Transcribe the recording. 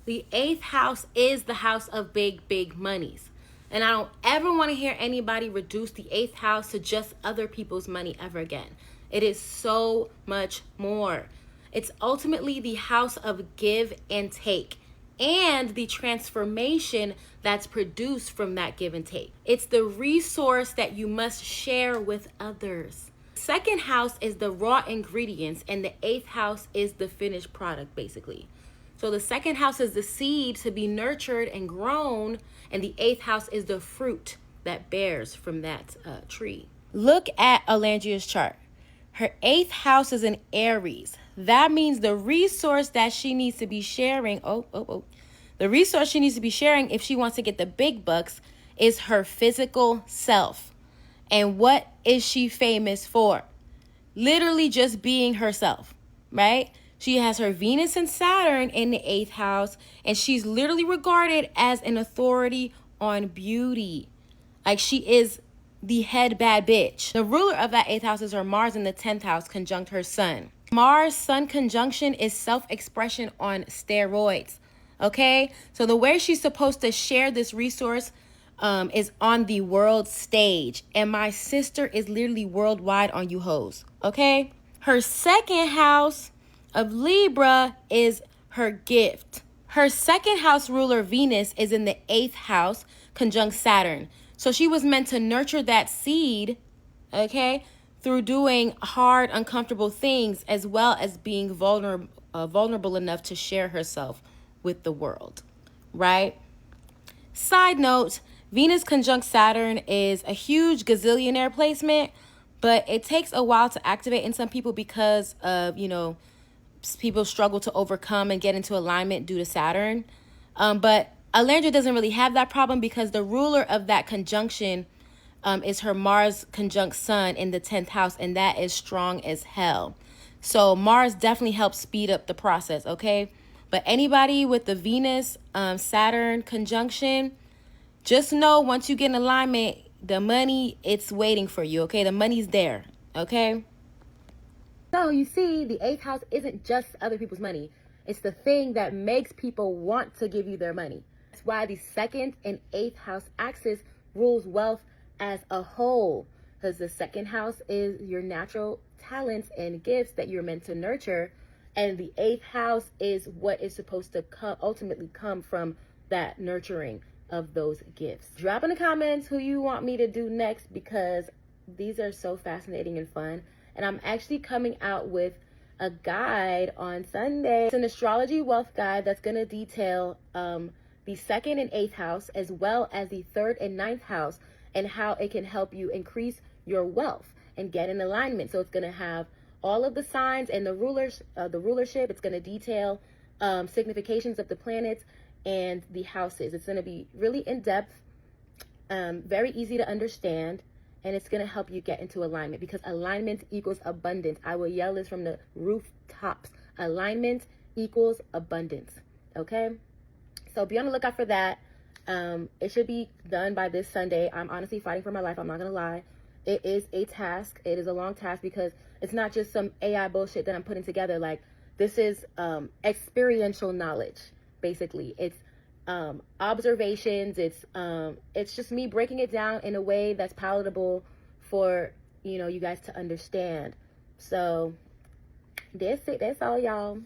The eighth house is the house of big, big monies. And I don't ever want to hear anybody reduce the eighth house to just other people's money ever again. It is so much more. It's ultimately the house of give and take and the transformation that's produced from that give and take. It's the resource that you must share with others. Second house is the raw ingredients, and the eighth house is the finished product, basically. So the second house is the seed to be nurtured and grown, and the eighth house is the fruit that bears from that tree. Look at Olandria's chart. Her eighth house is in Aries. That means the resource that she needs to be sharing, the resource she needs to be sharing if she wants to get the big bucks is her physical self. And what is she famous for? Literally just being herself, right? She has her Venus and Saturn in the eighth house, and she's literally regarded as an authority on beauty. Like, she is the head bad bitch. The ruler of that eighth house is her Mars in the 10th house conjunct her sun. Mars sun conjunction is self-expression on steroids. Okay, so the way she's supposed to share this resource is on the world stage. And my sister is literally worldwide on you hoes. Okay, her second house of Libra is her gift. Her second house ruler, Venus, is in the 8th house conjunct Saturn. So she was meant to nurture that seed, okay, through doing hard, uncomfortable things, as well as being vulnerable enough to share herself with the world, right? Side note, Venus conjunct Saturn is a huge gazillionaire placement, but it takes a while to activate in some people because of, people struggle to overcome and get into alignment due to Saturn. But Olandria doesn't really have that problem because the ruler of that conjunction is her Mars conjunct Sun in the 10th house, and that is strong as hell. So Mars definitely helps speed up the process, okay? But anybody with the Venus Saturn conjunction, just know once you get in alignment, the money, it's waiting for you, okay? The money's there, okay? So you see, the 8th house isn't just other people's money. It's the thing that makes people want to give you their money. That's why the 2nd and 8th house axis rules wealth as a whole, because the 2nd house is your natural talents and gifts that you're meant to nurture, and the 8th house is what is supposed to ultimately come from that nurturing of those gifts. Drop in the comments who you want me to do next, because these are so fascinating and fun. And I'm actually coming out with a guide on Sunday. It's an Astrology Wealth guide that's going to detail the 2nd and 8th house, as well as the 3rd and 9th house, and how it can help you increase your wealth and get in alignment. So it's going to have all of the signs and the rulership. It's going to detail significations of the planets and the houses. It's going to be really in-depth, very easy to understand, and it's going to help you get into alignment, because alignment equals abundance. I will yell this from the rooftops. Alignment equals abundance, okay? So be on the lookout for that. It should be done by this Sunday. I'm honestly fighting for my life. I'm not going to lie. It is a task. It is a long task, because it's not just some AI bullshit that I'm putting together. Like, this is experiential knowledge, basically. It's observations. It's just me breaking it down in a way that's palatable for, you guys to understand. So that's it. That's all, y'all.